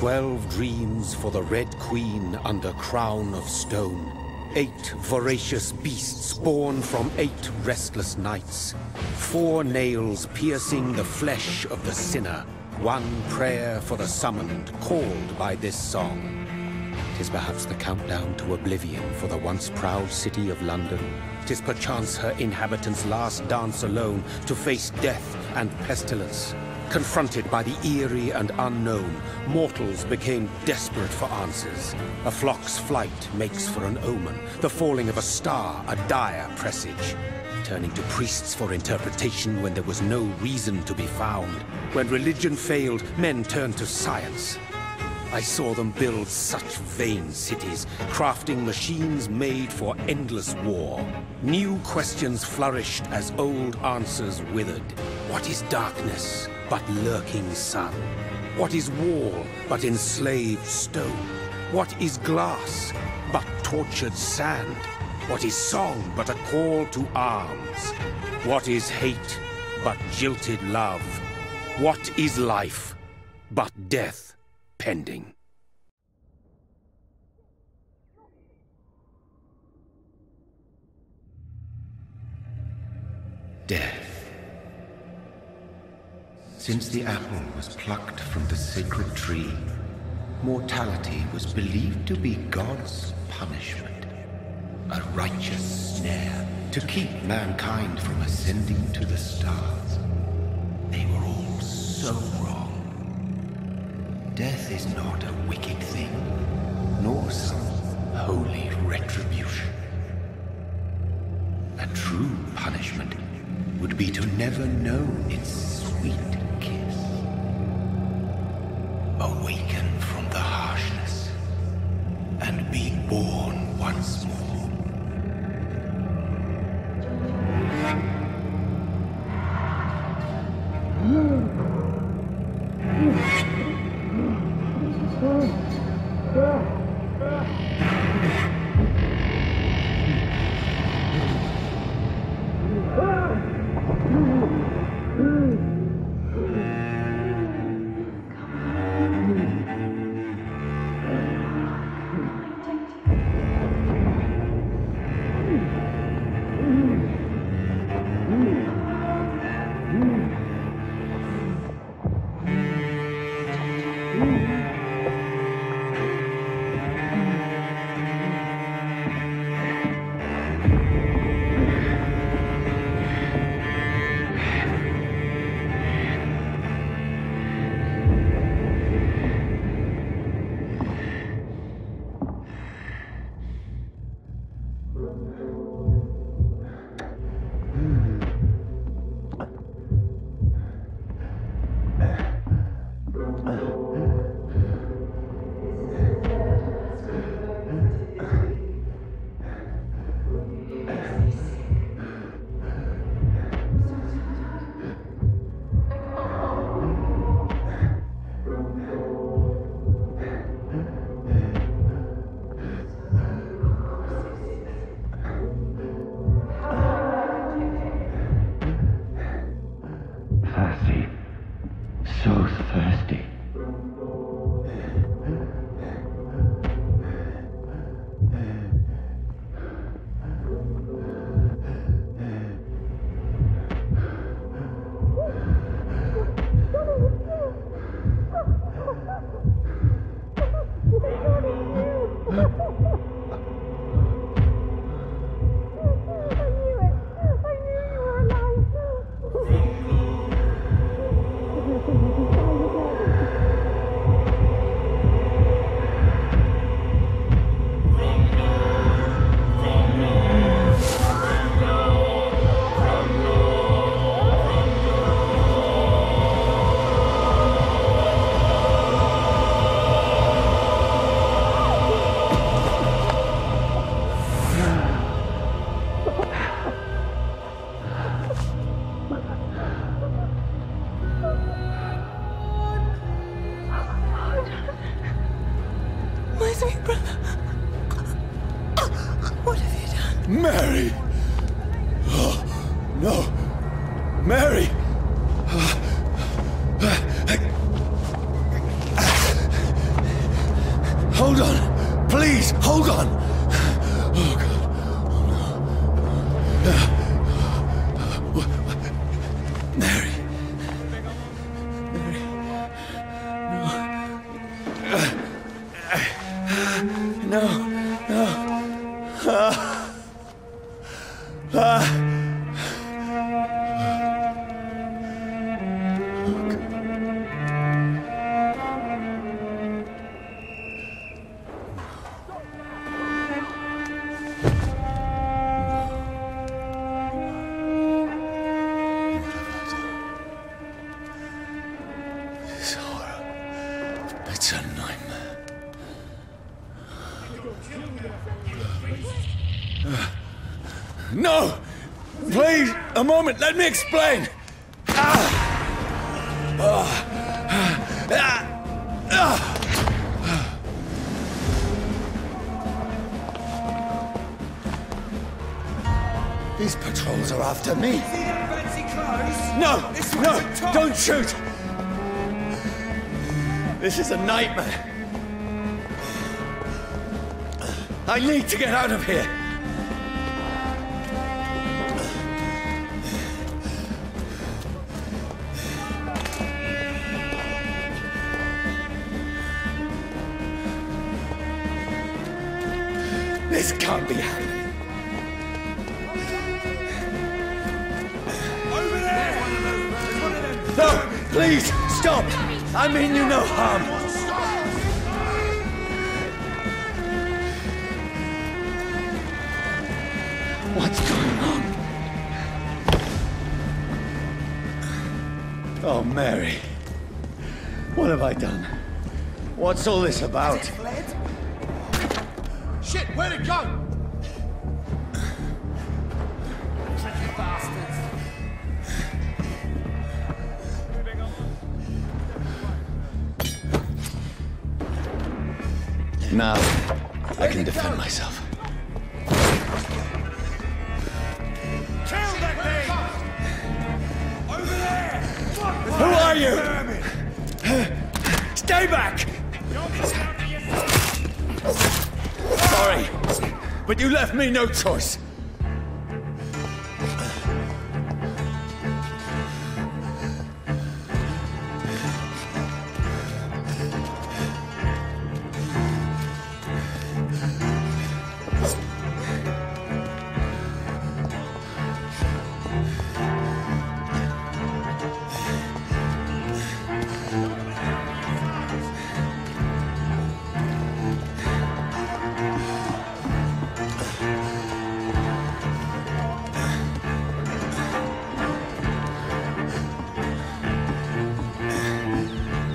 12 dreams for the Red Queen under crown of stone. 8 voracious beasts born from 8 restless nights. 4 nails piercing the flesh of the sinner. 1 prayer for the summoned, called by this song. 'Tis perhaps the countdown to oblivion for the once proud city of London. 'Tis perchance her inhabitants' last dance alone to face death and pestilence. Confronted by the eerie and unknown, mortals became desperate for answers. A flock's flight makes for an omen, the falling of a star a dire presage. Turning to priests for interpretation when there was no reason to be found. When religion failed, men turned to science. I saw them build such vain cities, crafting machines made for endless war. New questions flourished as old answers withered. What is darkness but lurking sun? What is wall but enslaved stone? What is glass but tortured sand? What is song but a call to arms? What is hate but jilted love? What is life but death pending? Death. Since the apple was plucked from the sacred tree, mortality was believed to be God's punishment. A righteous snare to keep mankind from ascending to the stars. They were all so wrong. Death is not a wicked thing, nor some holy retribution. A true punishment would be to never know its sweet kiss. Awaken from the harshness and be born once more. Mary! Oh, no! Mary! Hold on! Please, hold on! Oh, God. Oh, no. Mary. Mary. No. This horror. It's a nightmare. No! Please, a moment, let me explain! These patrols are after me. No, don't shoot! This is a nightmare. I need to get out of here. This can't be happening. Over there! No, please, stop! I mean you no harm. What's going on? Oh, Mary. What have I done? What's all this about? Has it fled? Shit, where'd it go? Tricky bastards. Now, I can defend myself. Kill that thing! Over there! Who are you? Stay back! Sorry, but you left me no choice.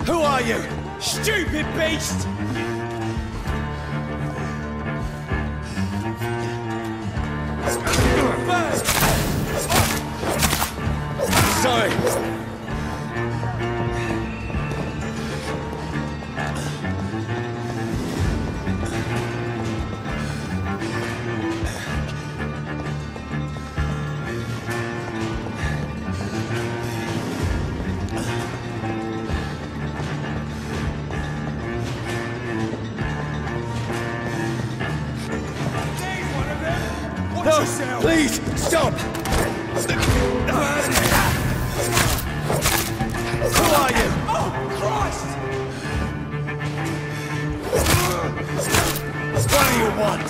Who are you? Stupid beast! Sorry. No, please, stop! Who are you? Oh, Christ! What do you want?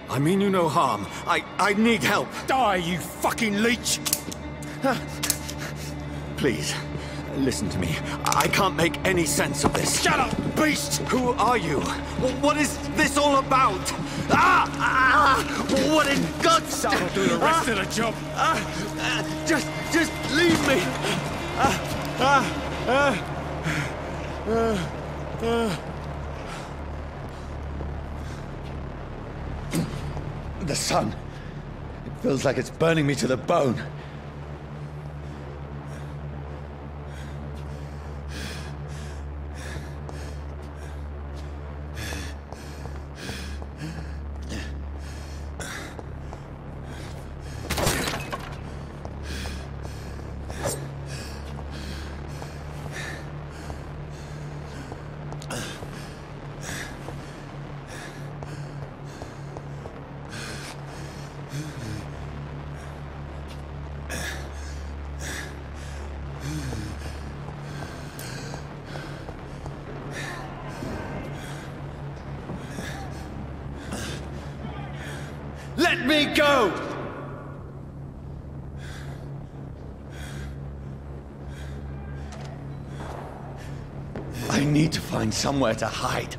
I mean you no harm. I need help. Die, you fucking leech! Please, listen to me. I can't make any sense of this. Shut up, beast! Who are you? What is this all about? What in God's name? I'll do the rest of the job. Just leave me. The sun. It feels like it's burning me to the bone. Let me go! I need to find somewhere to hide.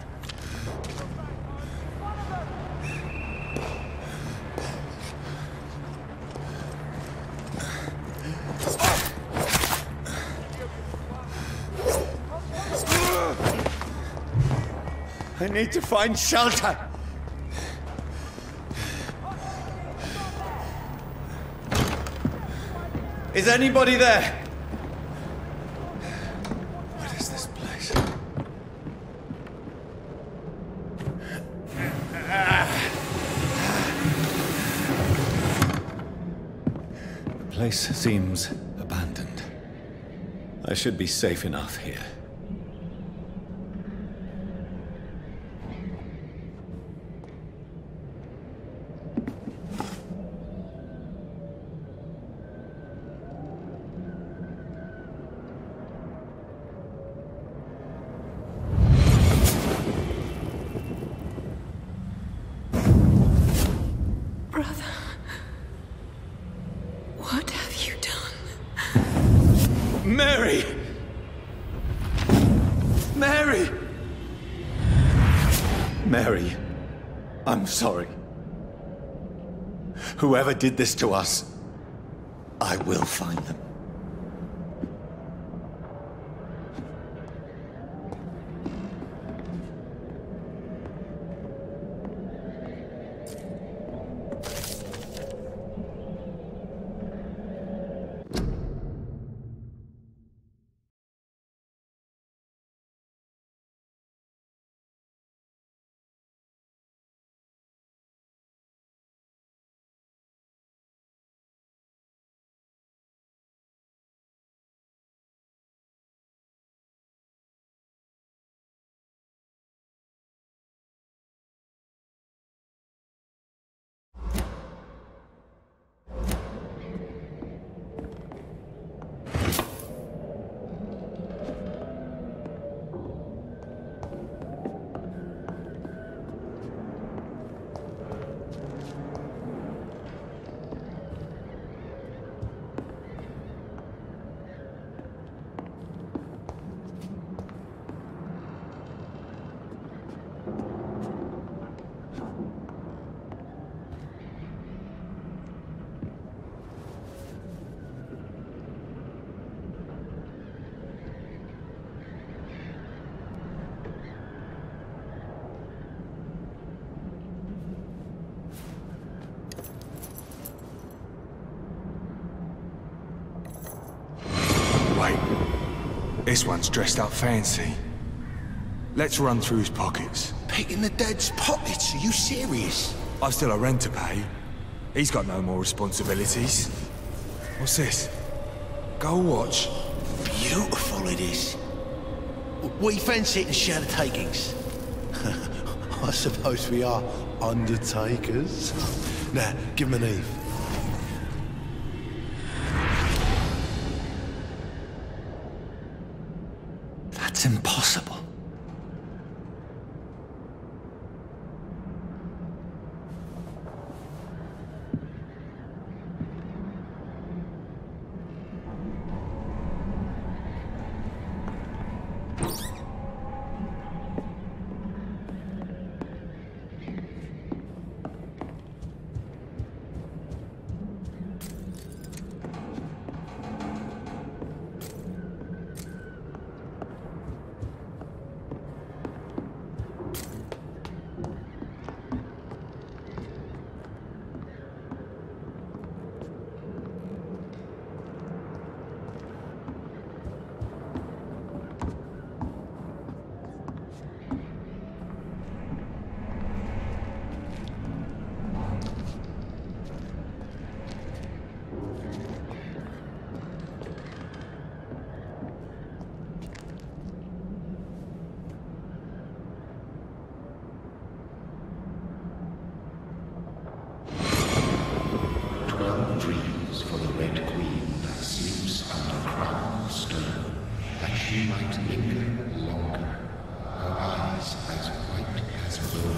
I need to find shelter. Is anybody there? What is this place? The place seems abandoned. I should be safe enough here. Mary! Mary! Mary, I'm sorry. Whoever did this to us, I will find them. This one's dressed up fancy. Let's run through his pockets. Picking the dead's pockets? Are you serious? I've still a rent to pay. He's got no more responsibilities. What's this? Go watch. Beautiful it is. We fancy it and share the takings. I suppose we are undertakers. Now, give him an Eve. That's impossible.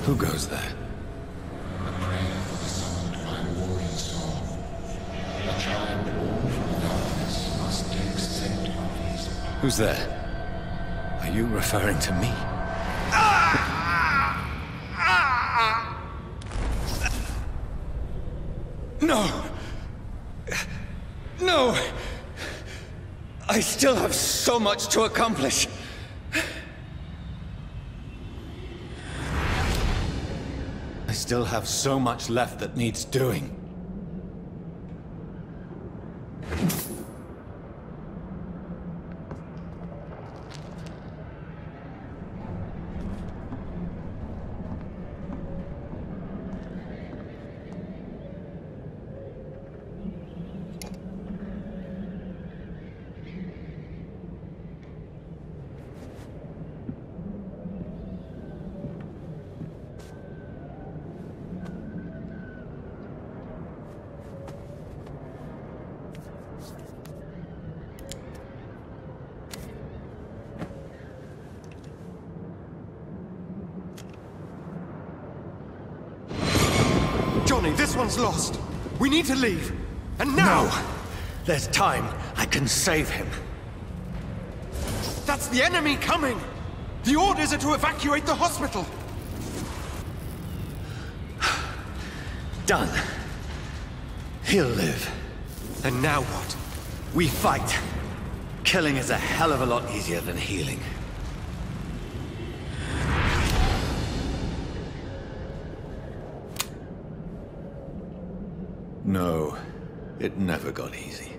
Who goes there? A prayer summoned by warrior song. A child born from darkness must take scent of his power. Who's there? Are you referring to me? No! No! I still have so much to accomplish. I still have so much left that needs doing. Johnny, this one's lost. We need to leave. And now! No! There's time. I can save him. That's the enemy coming! The orders are to evacuate the hospital! Done. He'll live. And now what? We fight. Killing is a hell of a lot easier than healing. No, it never got easy.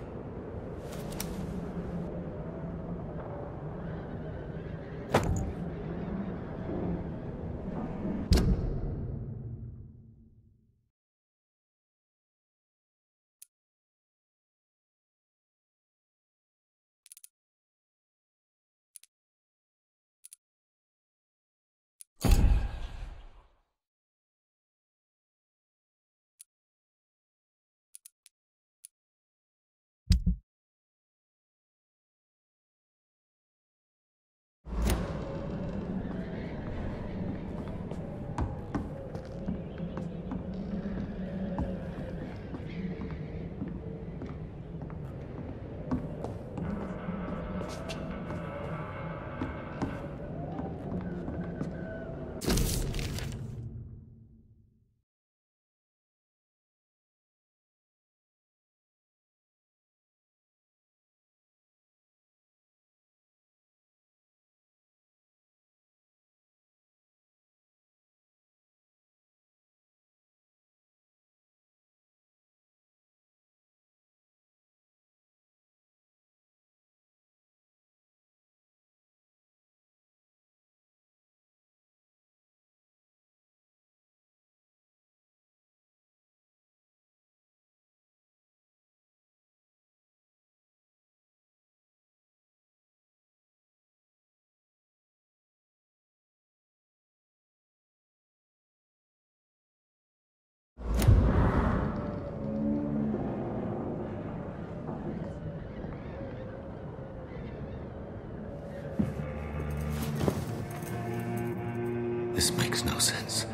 This makes no sense.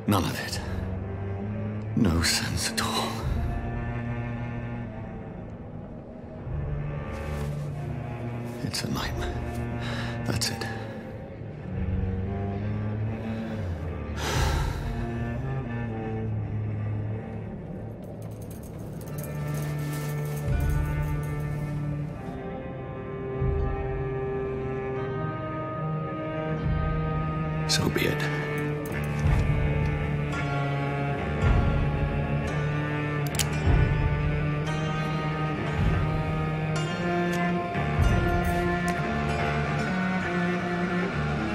None of it. No sense at all. It's a nightmare. That's it. So be it.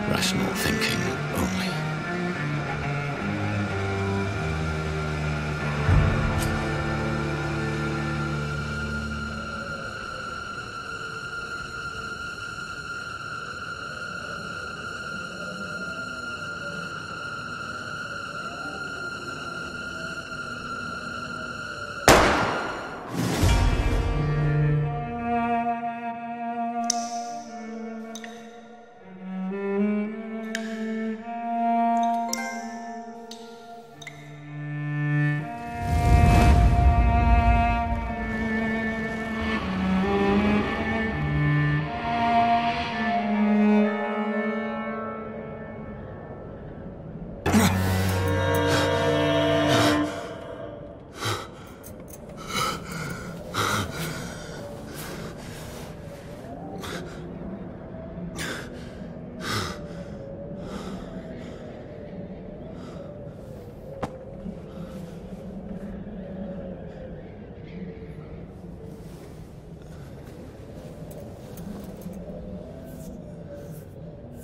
Rational thinking only.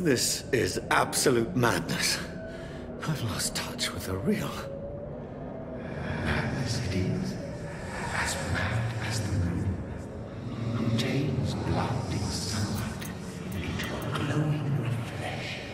This is absolute madness. I've lost touch with the real. Madness it is, as mad as the moon, who changes blood in sunlight into a glowing reflection.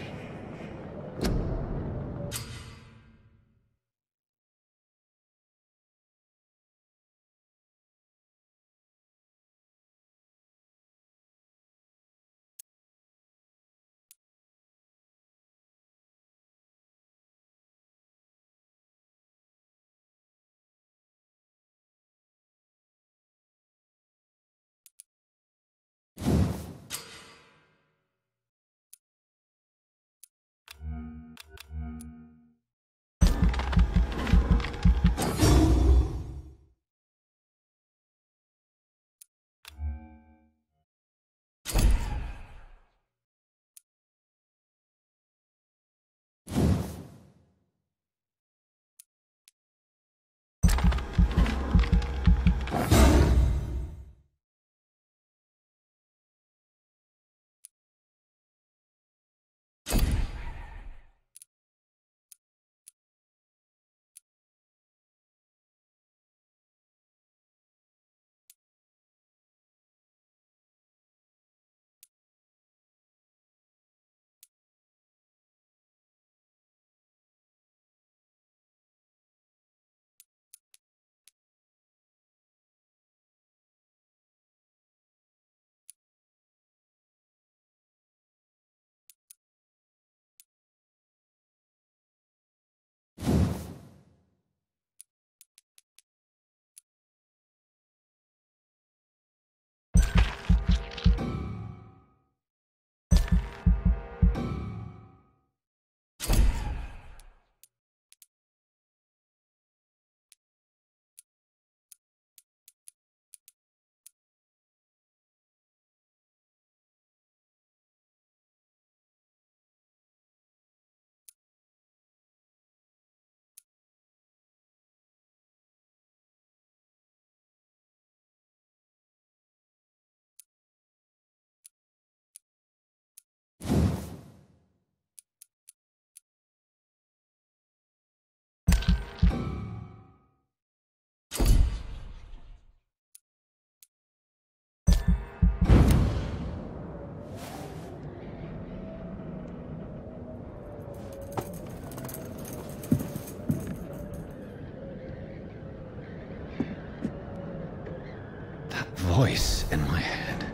Voice in my head.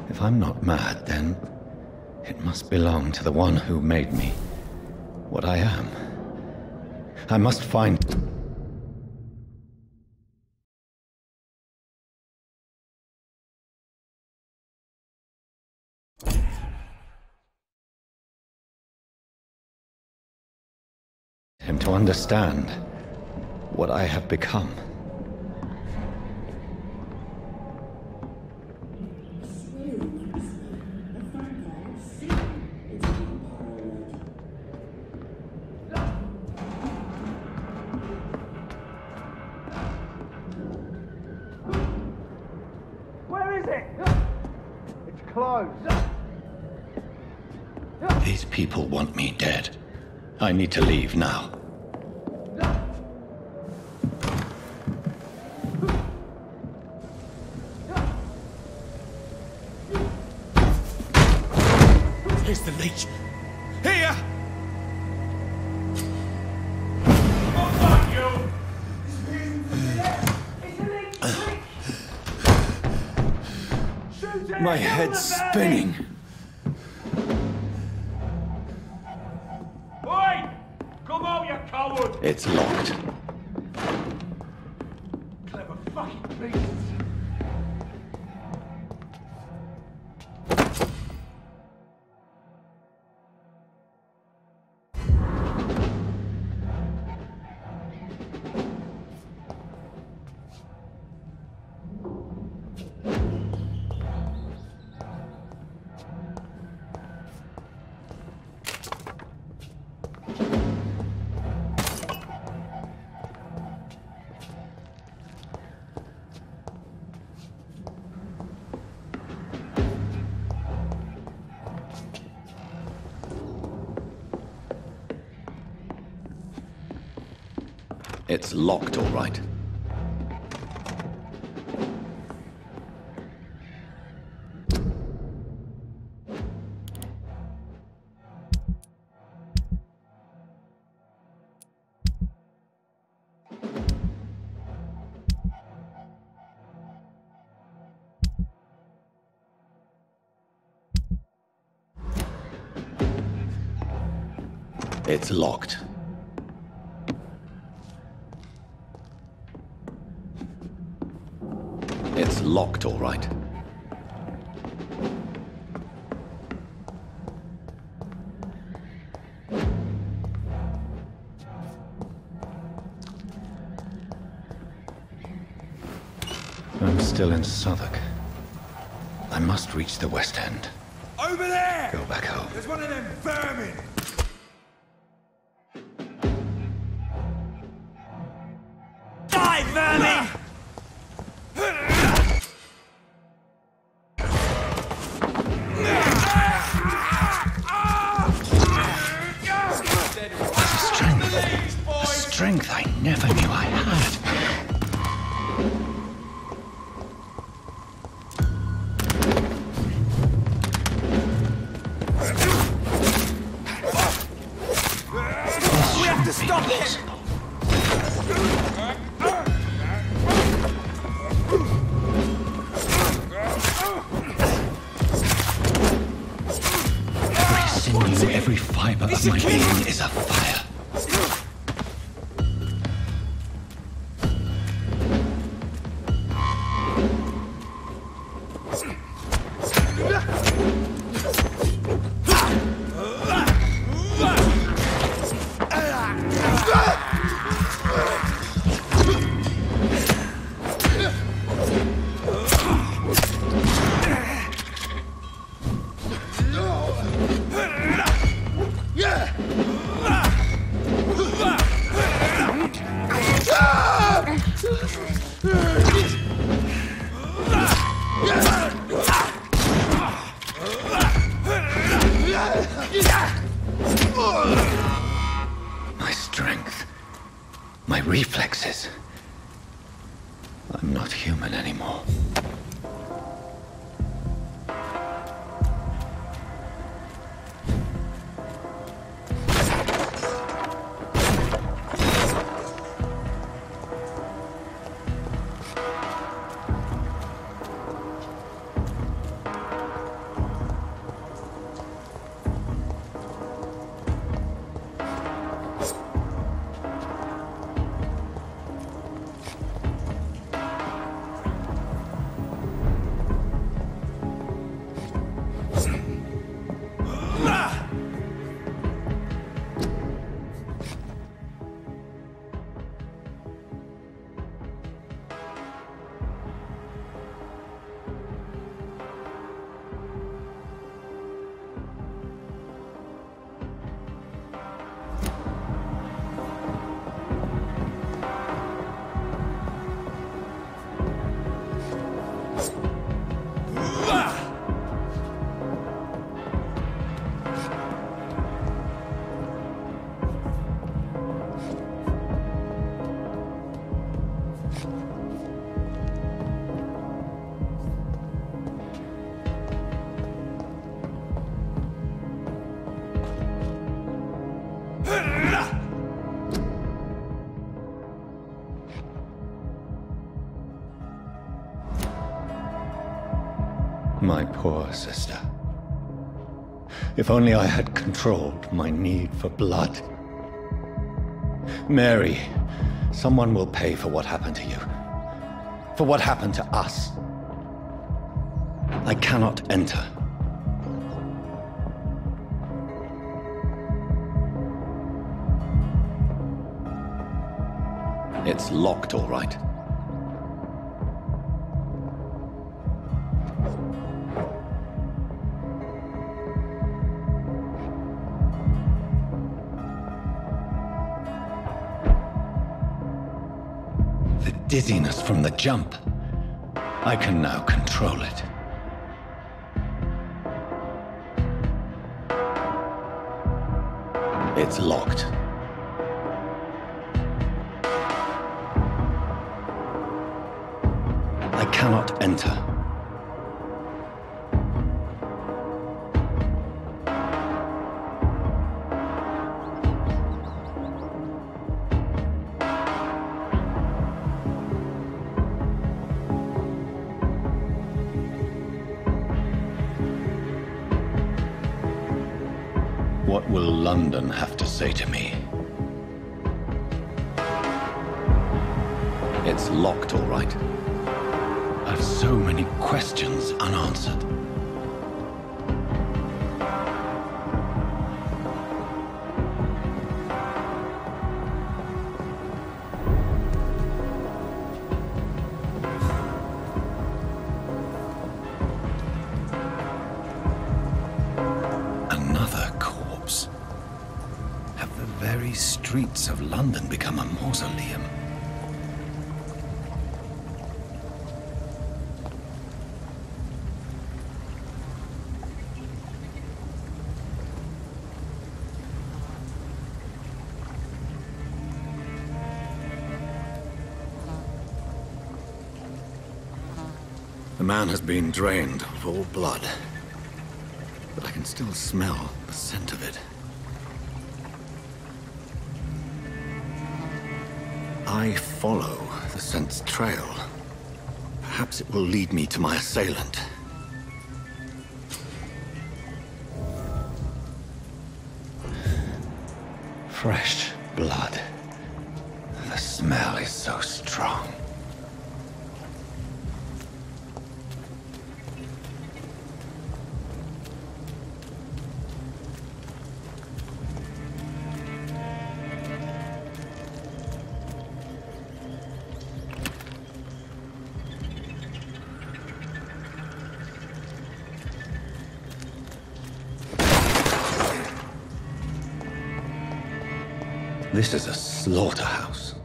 If I'm not mad, then it must belong to the one who made me what I am. I must find... him to understand what I have become. These people want me dead. I need to leave now. Here's the leech. Here! My head's spinning. Oi! Come out, you coward! It's locked. Clever fucking beasts! It's locked, all right. It's locked. It's locked, all right. I'm still in Southwark. I must reach the West End. Over there! Go back home. There's one of them vermin! Die, vermin! Strength I never knew I had. We have to stop him! Every sinew, every fiber of my being is afire. My strength, my reflexes. I'm not human anymore. My poor sister. If only I had controlled my need for blood. Mary, someone will pay for what happened to you. For what happened to us. I cannot enter. It's locked, all right. The dizziness from the jump. I can now control it. It's locked. cannot enter. What will London have to say to me? It's locked, all right. I've so many questions unanswered. Another corpse. Have the very streets of London become a mausoleum? The man has been drained of all blood, but I can still smell the scent of it. I follow the scent's trail. Perhaps it will lead me to my assailant. Fresh blood. The smell is so strong. This is a slaughterhouse.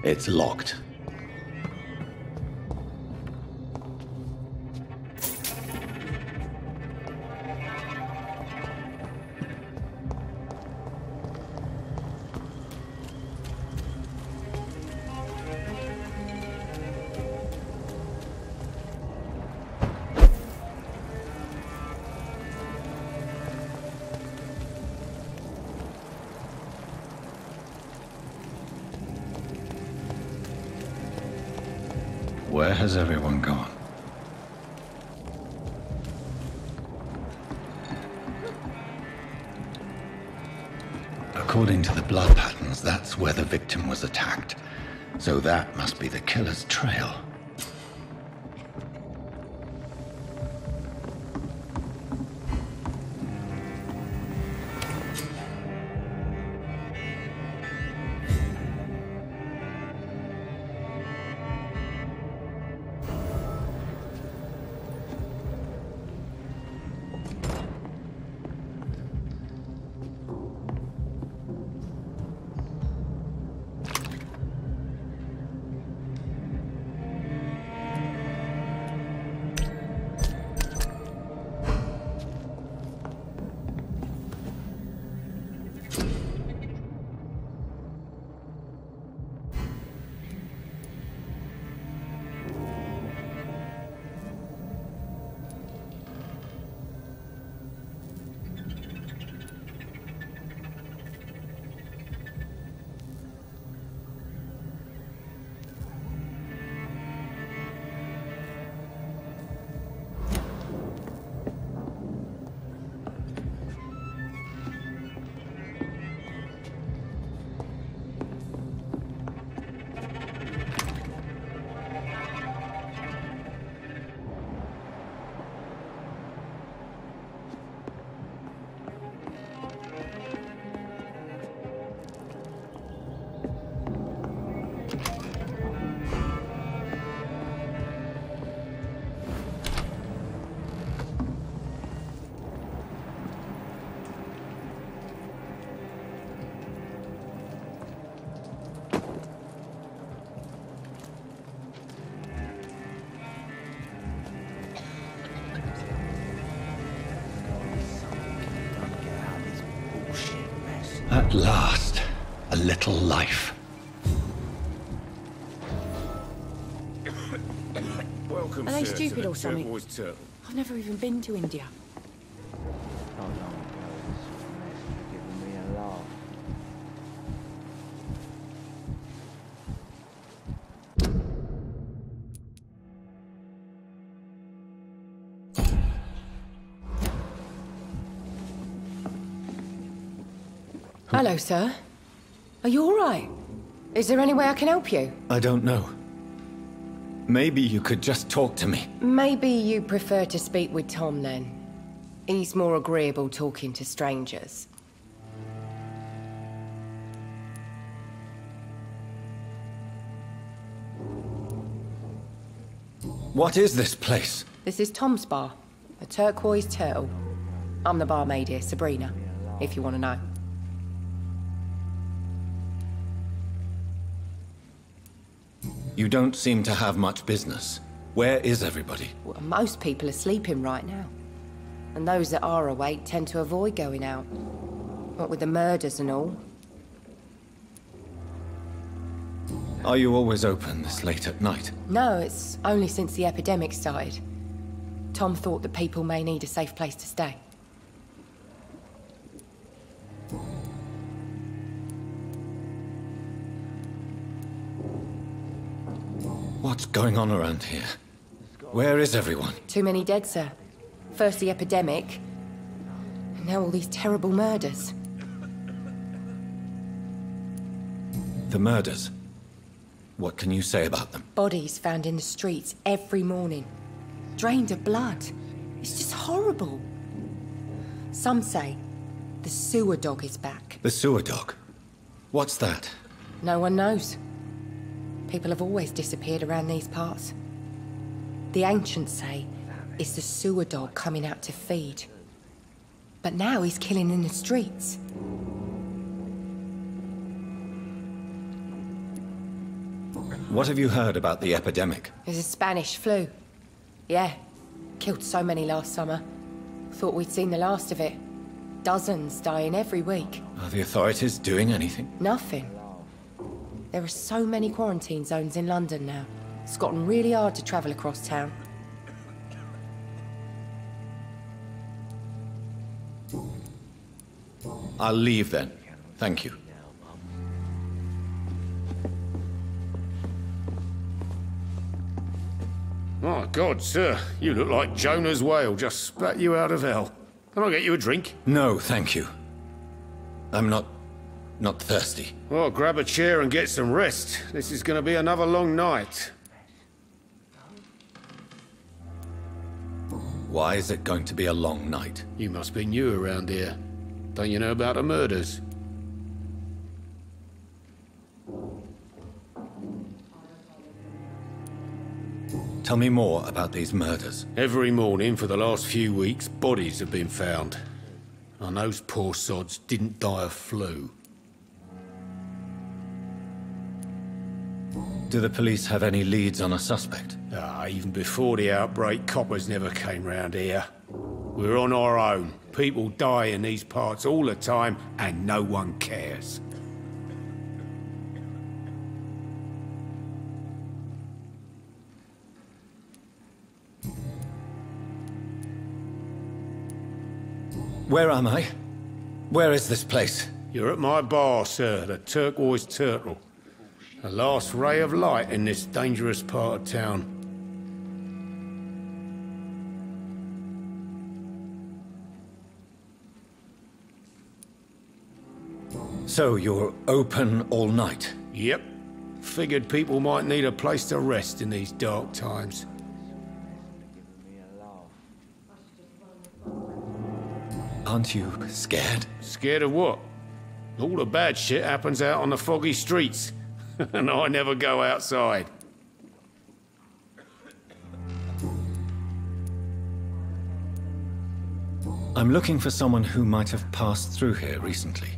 It's locked. Where has everyone gone? According to the blood patterns, that's where the victim was attacked. So that must be the killer's trail. At last, a little life. they sir, to stupid the or something? turquoise turtle. I've never even been to India. So long ago, this mess giving me a laugh. Hello, sir. Are you all right? Is there any way I can help you? I don't know. Maybe you could just talk to me. Maybe you prefer to speak with Tom, then. He's more agreeable talking to strangers. What is this place? This is Tom's bar, a turquoise turtle. I'm the barmaid here, Sabrina, if you want to know. You don't seem to have much business. Where is everybody? Well, most people are sleeping right now. And those that are awake tend to avoid going out. What with the murders and all. Are you always open this late at night? No, it's only since the epidemic started. Tom thought that people may need a safe place to stay. What's going on around here? Where is everyone? Too many dead, sir. First the epidemic, and now all these terrible murders. The murders. What can you say about them? Bodies found in the streets every morning. Drained of blood. It's just horrible. Some say the sewer dog is back. The sewer dog? What's that? No one knows. People have always disappeared around these parts. The ancients say it's the sewer dog coming out to feed. But now he's killing in the streets. What have you heard about the epidemic? There's a Spanish flu. Yeah, killed so many last summer. Thought we'd seen the last of it. Dozens dying every week. Are the authorities doing anything? Nothing. There are so many quarantine zones in London now. It's gotten really hard to travel across town. I'll leave then. Thank you. My God, sir, you look like Jonah's whale just spat you out of hell. Can I get you a drink? No, thank you. I'm not thirsty. Well, grab a chair and get some rest. This is going to be another long night. Why is it going to be a long night? You must be new around here. Don't you know about the murders? Tell me more about these murders. Every morning for the last few weeks, bodies have been found. And those poor sods didn't die of flu. Do the police have any leads on a suspect? Even before the outbreak, coppers never came round here. We're on our own. People die in these parts all the time, and no one cares. Where am I? Where is this place? You're at my bar, sir, the Turquoise Turtle. The last ray of light in this dangerous part of town. So you're open all night? Yep. Figured people might need a place to rest in these dark times. Aren't you scared? Scared of what? All the bad shit happens out on the foggy streets. And I never go outside. I'm looking for someone who might have passed through here recently.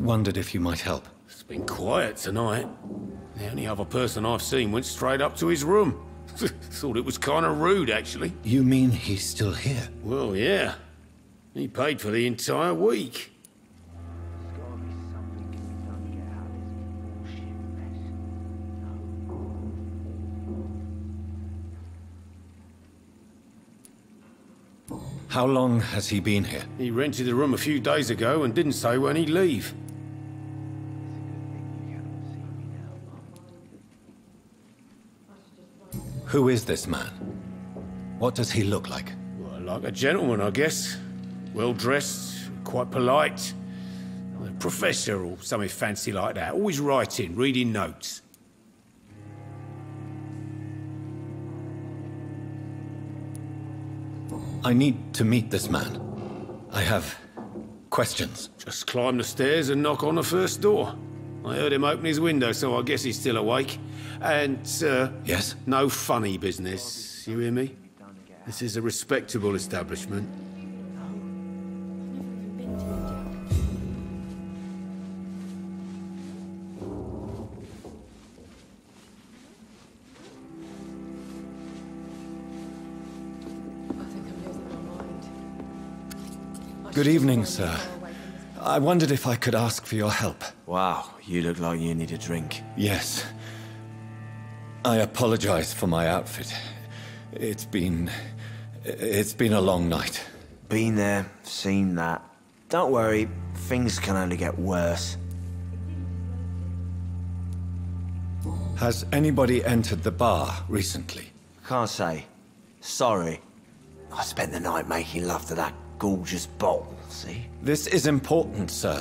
Wondered if you might help. It's been quiet tonight. The only other person I've seen went straight up to his room. Thought it was kind of rude, actually. You mean he's still here? Well, yeah. He paid for the entire week. How long has he been here? He rented the room a few days ago and didn't say when he'd leave. Who is this man? What does he look like? Well, like a gentleman, I guess. Well-dressed, quite polite. A professor or something fancy like that. Always writing, reading notes. I need to meet this man. I have questions. Just climb the stairs and knock on the first door. I heard him open his window, so I guess he's still awake. And, sir... Yes? No funny business, you hear me? This is a respectable establishment. Good evening, sir. I wondered if I could ask for your help. Wow, you look like you need a drink. Yes. I apologize for my outfit. It's been a long night. Been there, seen that. Don't worry, things can only get worse. Has anybody entered the bar recently? Can't say. Sorry. I spent the night making love to that gorgeous bottle, see? This is important, sir.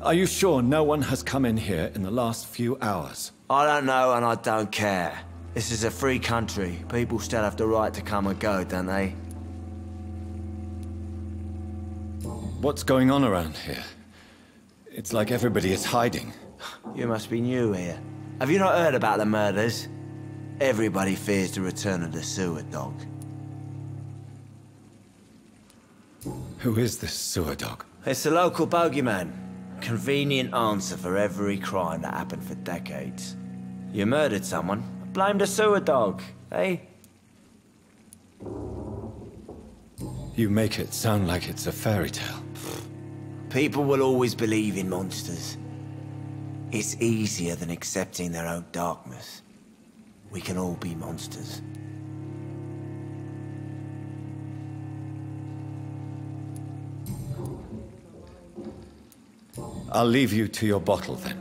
Are you sure no one has come in here in the last few hours? I don't know and I don't care. This is a free country. People still have the right to come and go, don't they? What's going on around here? It's like everybody is hiding. You must be new here. Have you not heard about the murders? Everybody fears the return of the sewer dog. Who is this sewer dog? It's the local bogeyman. Convenient answer for every crime that happened for decades. You murdered someone, blame the sewer dog, eh? You make it sound like it's a fairy tale. People will always believe in monsters. It's easier than accepting their own darkness. We can all be monsters. I'll leave you to your bottle, then.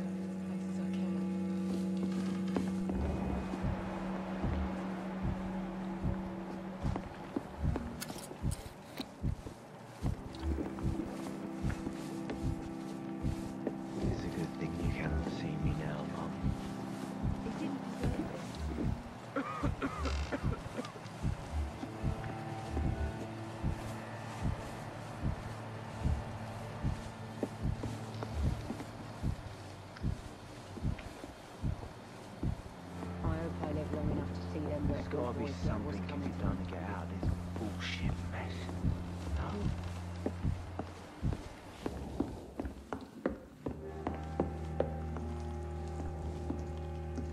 It's a good thing you cannot see me now, Mum. There's gotta be something can be done to get out of this bullshit mess.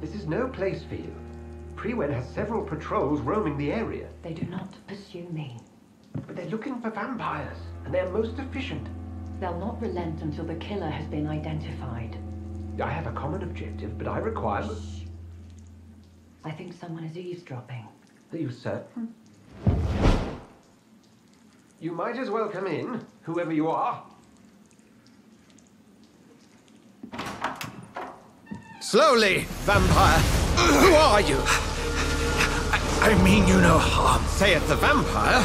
This is no place for you. Prewen has several patrols roaming the area. They do not pursue me. But they're looking for vampires, and they're most efficient. They'll not relent until the killer has been identified. I have a common objective, but I require... Shh. I think someone is eavesdropping. Are you certain? You might as well come in, whoever you are. Slowly, vampire. Who are you? I mean you no harm, saith the vampire.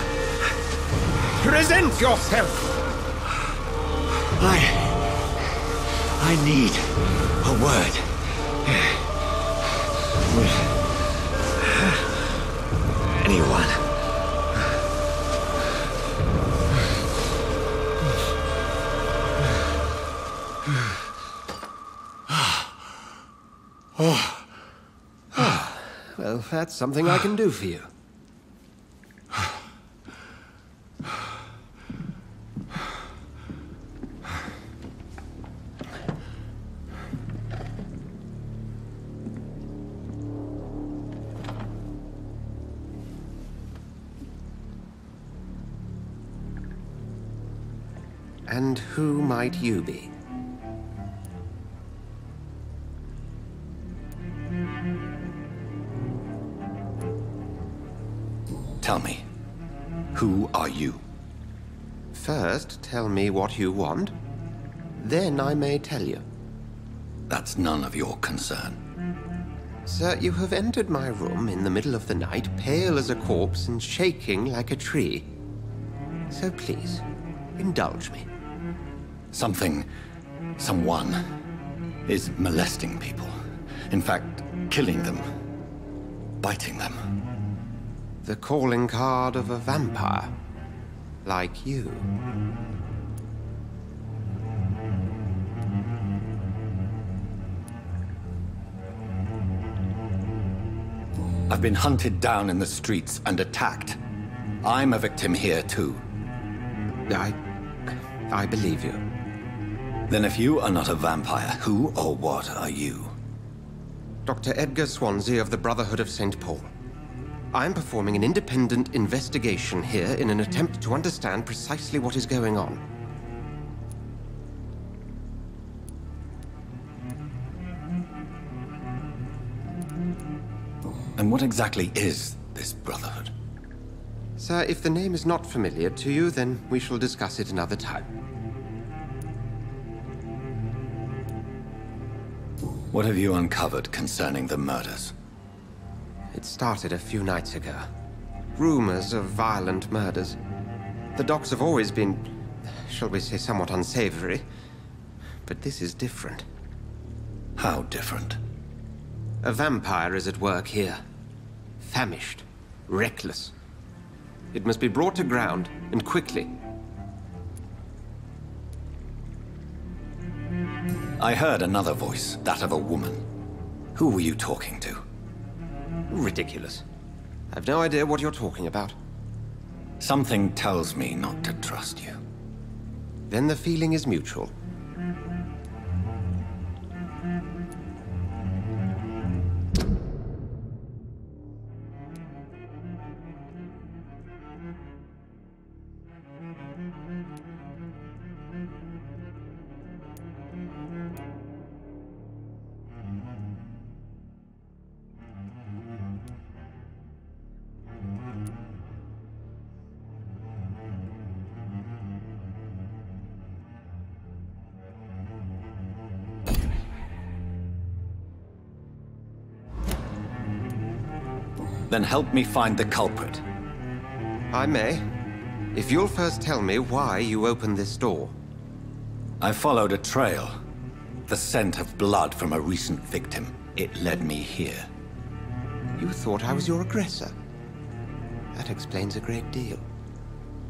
Present yourself. I need a word. Anyone. Well, that's something I can do for you. And who might you be? Tell me, who are you? First, tell me what you want. Then I may tell you. That's none of your concern. Sir, you have entered my room in the middle of the night, pale as a corpse and shaking like a tree. So please, indulge me. Someone is molesting people. In fact, killing them. Biting them. The calling card of a vampire. Like you. I've been hunted down in the streets and attacked. I'm a victim here, too. I believe you. Then if you are not a vampire, who or what are you? Dr. Edgar Swansea of the Brotherhood of St. Paul. I'm performing an independent investigation here in an attempt to understand precisely what is going on. And what exactly is this Brotherhood? Sir, if the name is not familiar to you, then we shall discuss it another time. What have you uncovered concerning the murders? It started a few nights ago. Rumors of violent murders. The docks have always been, shall we say, somewhat unsavory. But this is different. How different? A vampire is at work here. Famished. Reckless. It must be brought to ground, and quickly. I heard another voice, that of a woman. Who were you talking to? Ridiculous. I've no idea what you're talking about. Something tells me not to trust you. Then the feeling is mutual. Then help me find the culprit. I may. If you'll first tell me why you opened this door. I followed a trail. The scent of blood from a recent victim. It led me here. You thought I was your aggressor? That explains a great deal.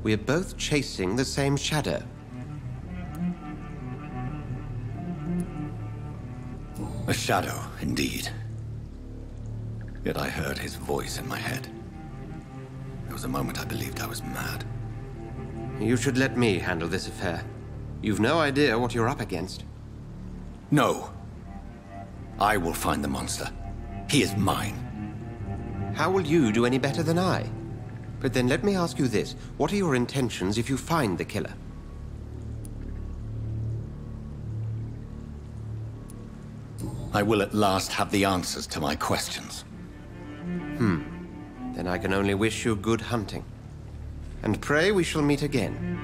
We're both chasing the same shadow. A shadow, indeed. Yet I heard his voice in my head. There was a moment I believed I was mad. You should let me handle this affair. You've no idea what you're up against. No. I will find the monster. He is mine. How will you do any better than I? But then let me ask you this. What are your intentions if you find the killer? I will at last have the answers to my questions. Then I can only wish you good hunting. And pray we shall meet again.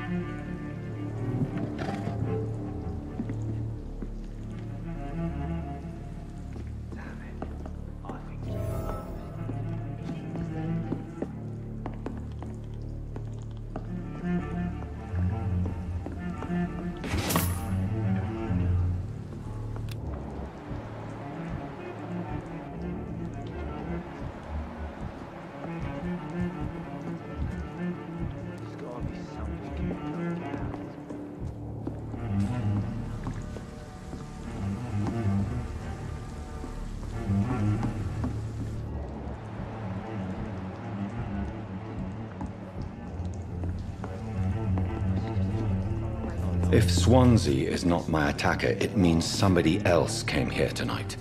If Swansea is not my attacker, it means somebody else came here tonight.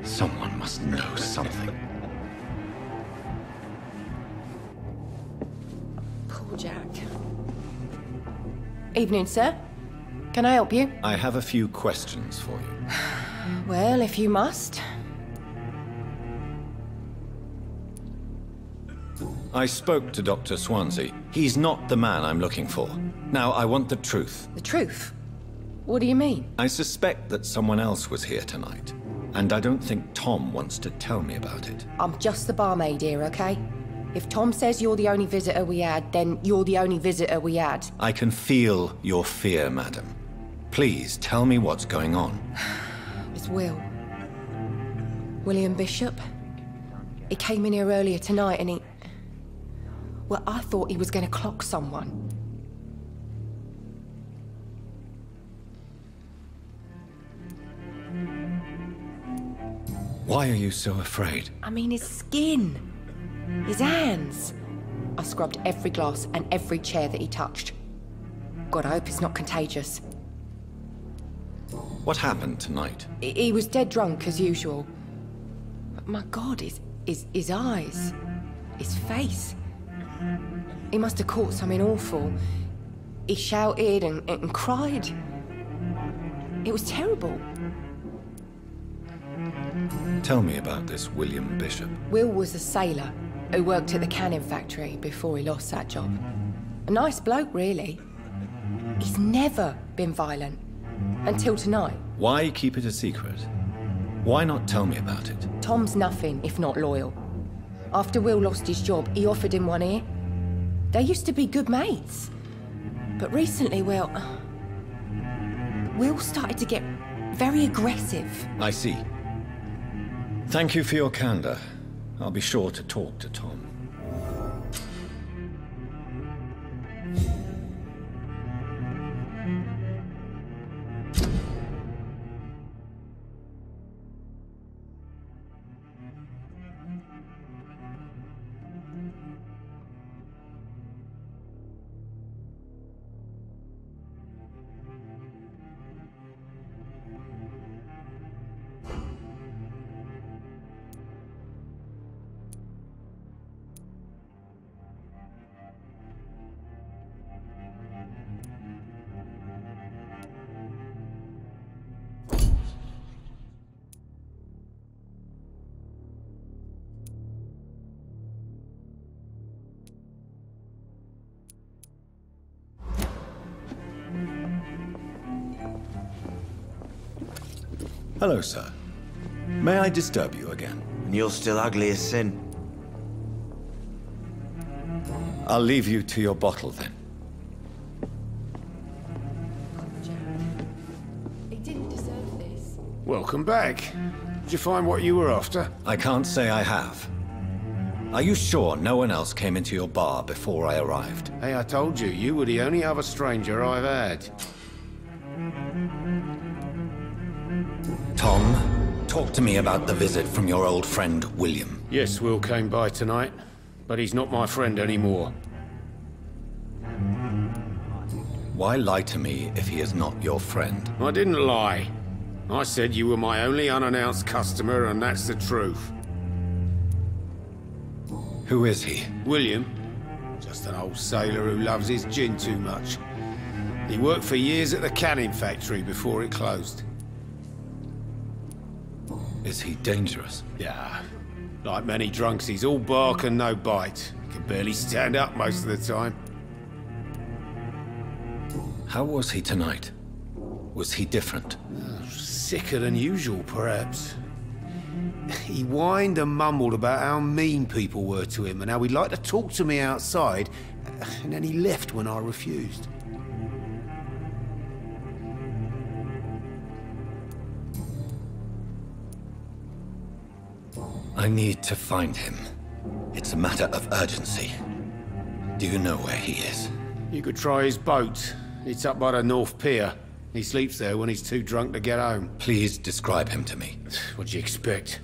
Someone must know something. Poor Jack. Evening, sir. Can I help you? I have a few questions for you. Well, if you must. I spoke to Dr. Swansea. He's not the man I'm looking for. Now, I want the truth. The truth? What do you mean? I suspect that someone else was here tonight, and I don't think Tom wants to tell me about it. I'm just the barmaid here, okay? If Tom says you're the only visitor we had, then you're the only visitor we had. I can feel your fear, madam. Please, tell me what's going on. It's Will. William Bishop. He came in here earlier tonight and he... Well, I thought he was going to clock someone. Why are you so afraid? I mean, his skin. His hands. I scrubbed every glass and every chair that he touched. God, I hope it's not contagious. What happened tonight? He was dead drunk, as usual. But my God, his eyes. His face. He must have caught something awful. He shouted and cried. It was terrible. Tell me about this William Bishop. Will was a sailor who worked at the canning factory before he lost that job. A nice bloke, really. He's never been violent. Until tonight. Why keep it a secret? Why not tell me about it? Tom's nothing if not loyal. After Will lost his job, he offered him one ear. They used to be good mates. But recently, well... Will started to get very aggressive. I see. Thank you for your candor. I'll be sure to talk to Tom. Hello, sir. May I disturb you again? And you're still ugly as sin. I'll leave you to your bottle, then. He didn't deserve this. Welcome back. Did you find what you were after? I can't say I have. Are you sure no one else came into your bar before I arrived? Hey, I told you, you were the only other stranger I've had. Tom, talk to me about the visit from your old friend, William. Yes, Will came by tonight, but he's not my friend anymore. Why lie to me if he is not your friend? I didn't lie. I said you were my only unannounced customer, and that's the truth. Who is he? William. Just an old sailor who loves his gin too much. He worked for years at the canning factory before it closed. Is he dangerous? Yeah. Like many drunks, he's all bark and no bite. He can barely stand up most of the time. How was he tonight? Was he different? Sicker than usual, perhaps. He whined and mumbled about how mean people were to him and how he'd like to talk to me outside, and then he left when I refused. I need to find him. It's a matter of urgency. Do you know where he is? You could try his boat. It's up by the North Pier. He sleeps there when he's too drunk to get home. Please describe him to me. What'd you expect?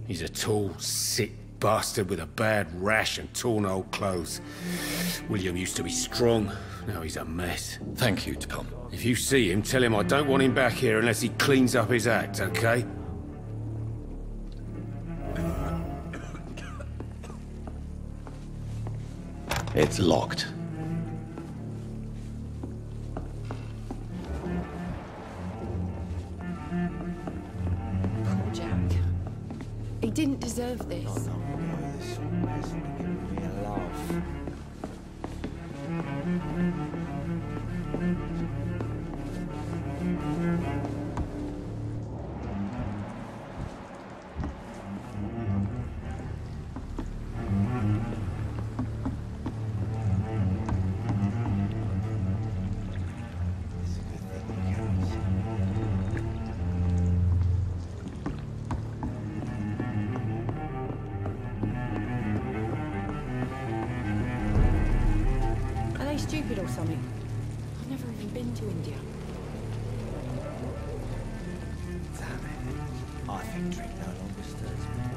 He's a tall, sick bastard with a bad rash and torn old clothes. William used to be strong. Now he's a mess. Thank you, Tom. If you see him, tell him I don't want him back here unless he cleans up his act, okay? It's locked. Poor Jack. He didn't deserve this. never even been to India. Damn it. I think drink no longer stirs me.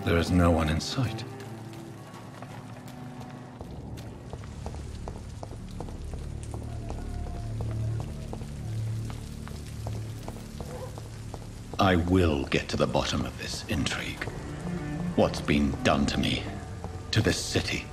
There is no one in sight. I will get to the bottom of this intrigue. What's been done to me, to this city.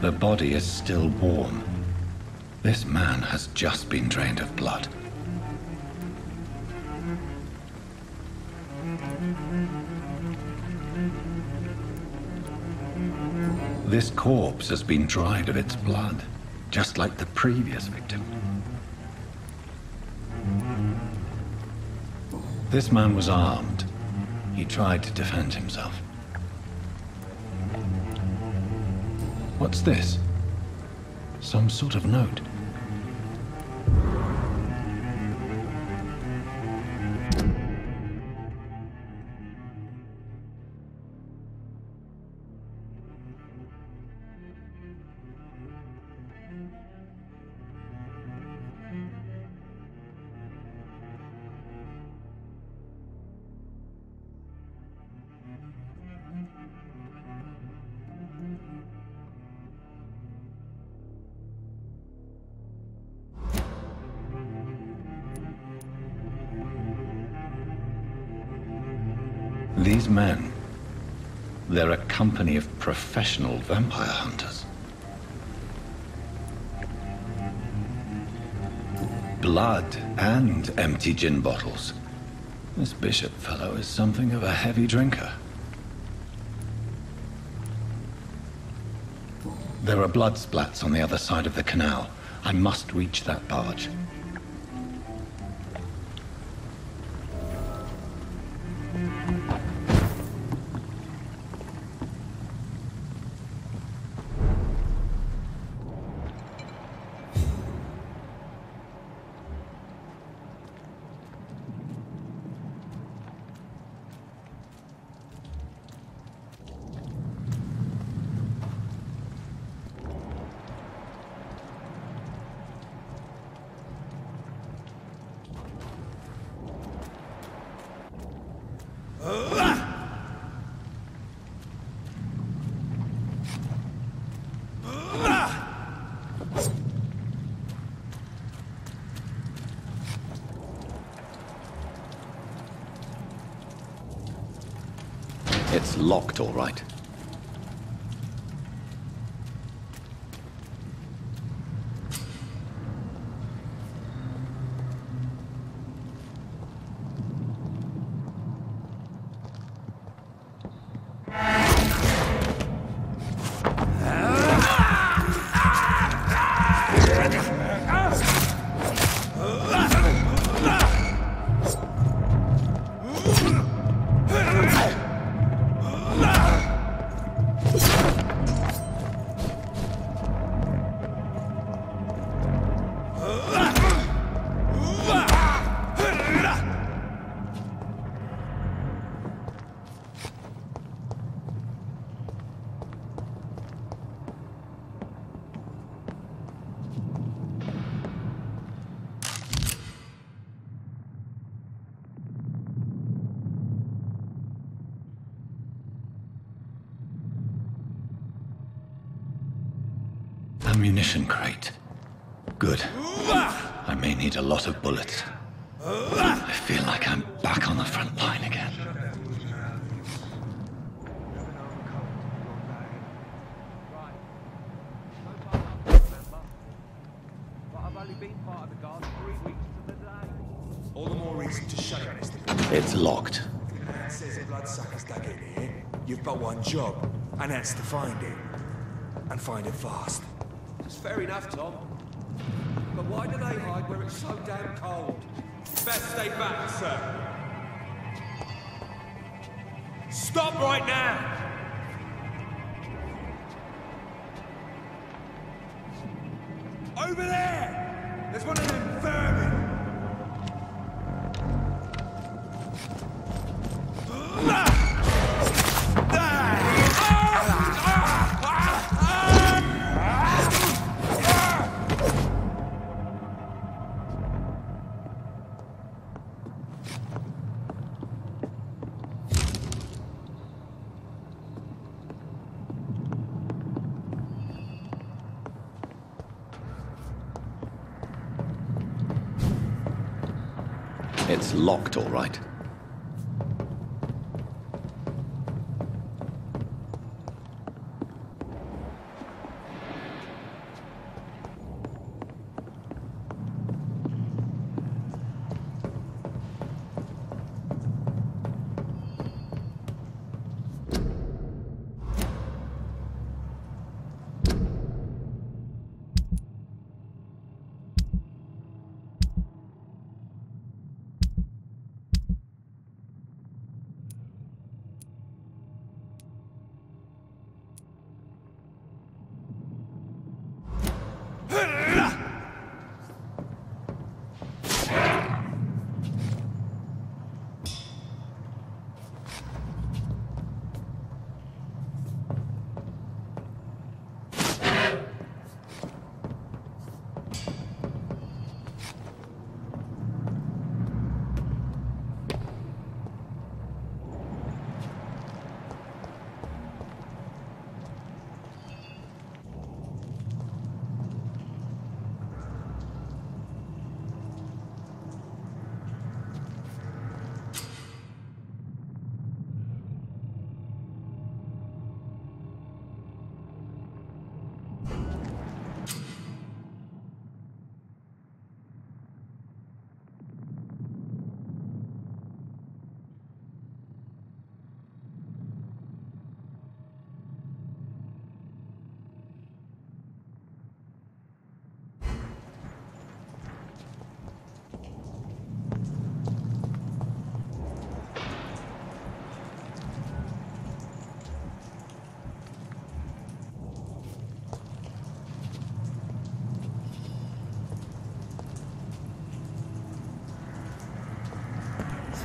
The body is still warm. This man has just been drained of blood. This corpse has been dried of its blood, just like the previous victim. This man was armed. He tried to defend himself. What's this? Some sort of note. These men, they're a company of professional vampire hunters. Blood and empty gin bottles. This bishop fellow is something of a heavy drinker. There are blood splats on the other side of the canal. I must reach that barge. It's locked, all right. Ammunition crate. Good. I may need a lot of bullets. I feel like I'm back on the front line again. All the more reason to shut it. It's locked. Man says a bloodsucker's dug in here. You've but one job, and that's to find it. And find it fast. It's fair enough, Tom. But why do they hide where it's so damn cold? Best stay back, sir. Stop right now! Over there! There's one of them vermin! It's locked, all right.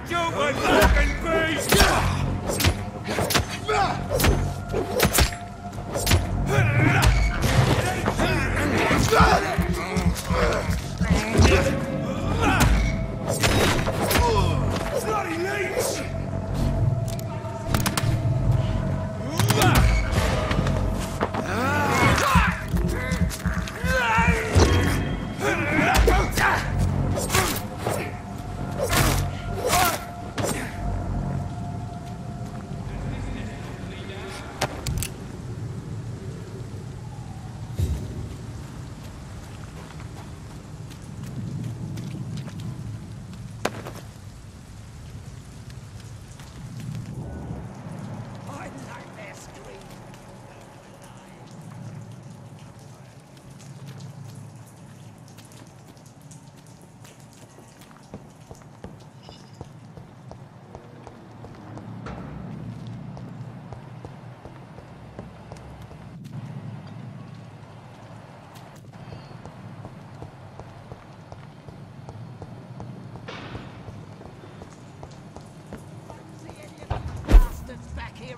Stupid fucking beast! Bloody leech!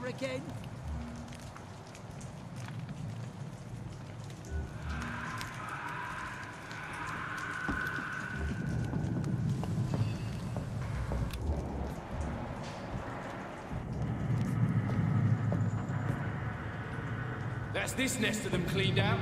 Again. That's this nest of them cleaned out.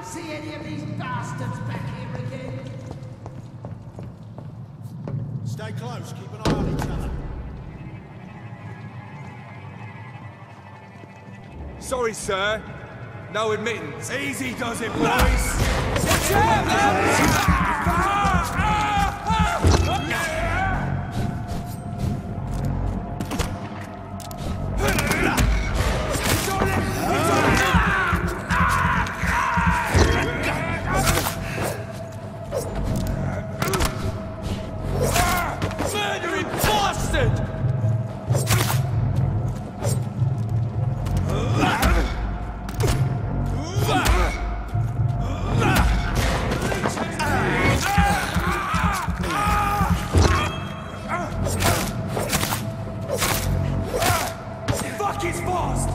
See any of these bastards back here again? Stay close, keep an eye on each other. Sorry, sir. No admittance. Easy does it, boys. Watch out, murdering bastard! Fuck is fast!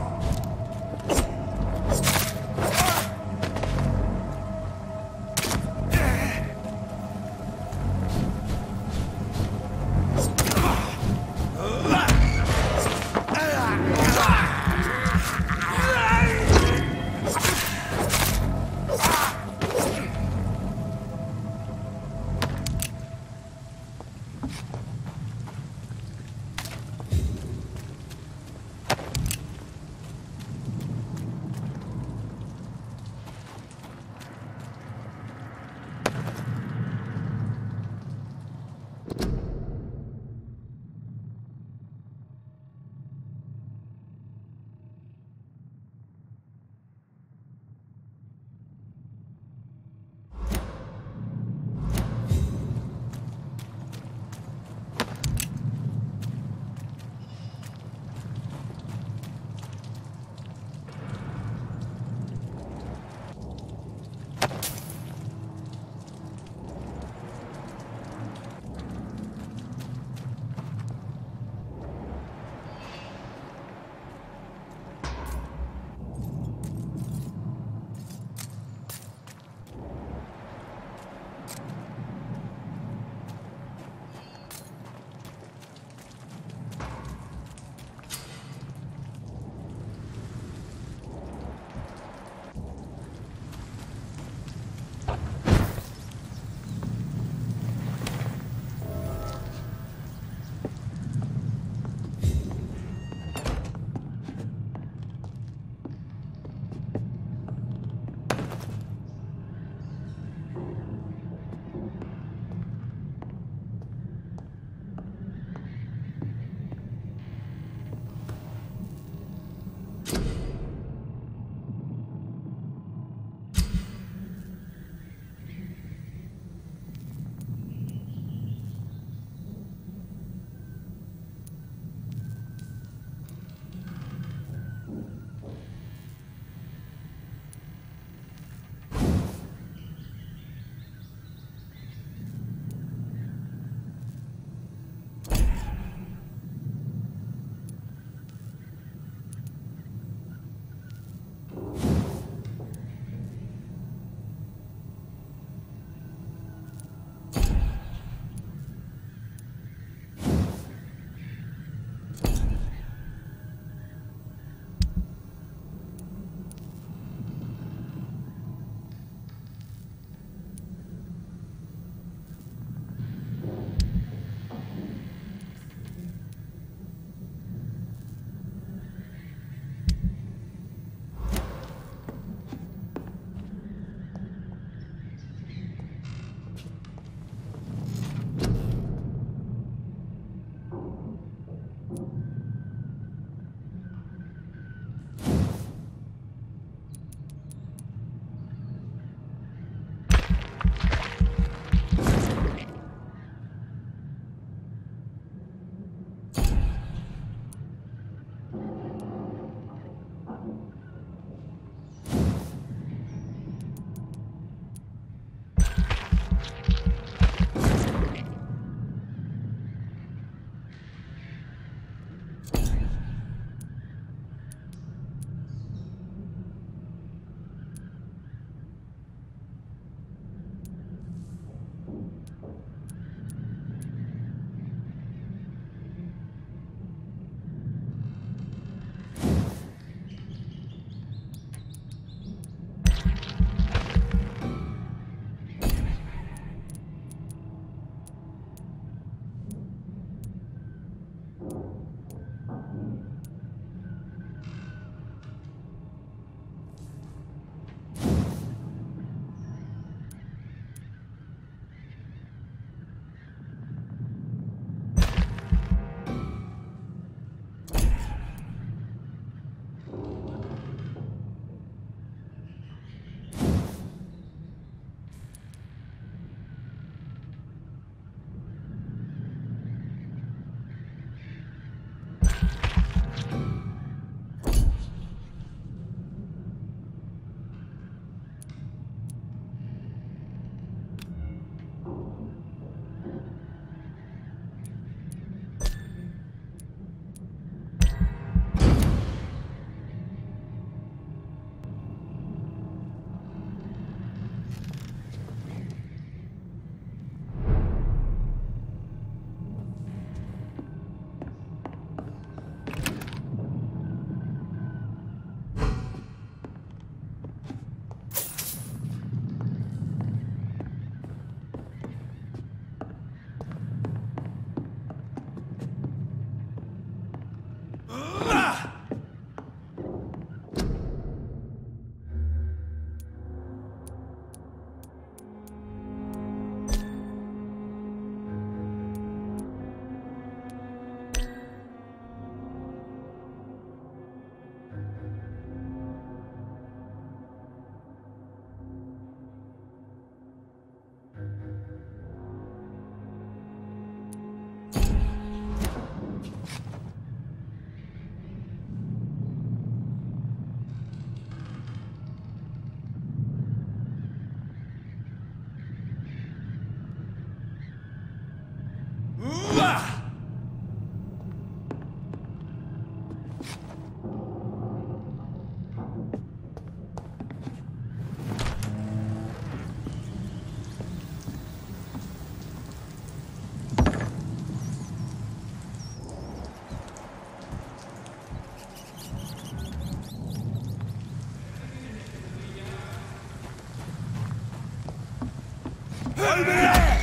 Over there!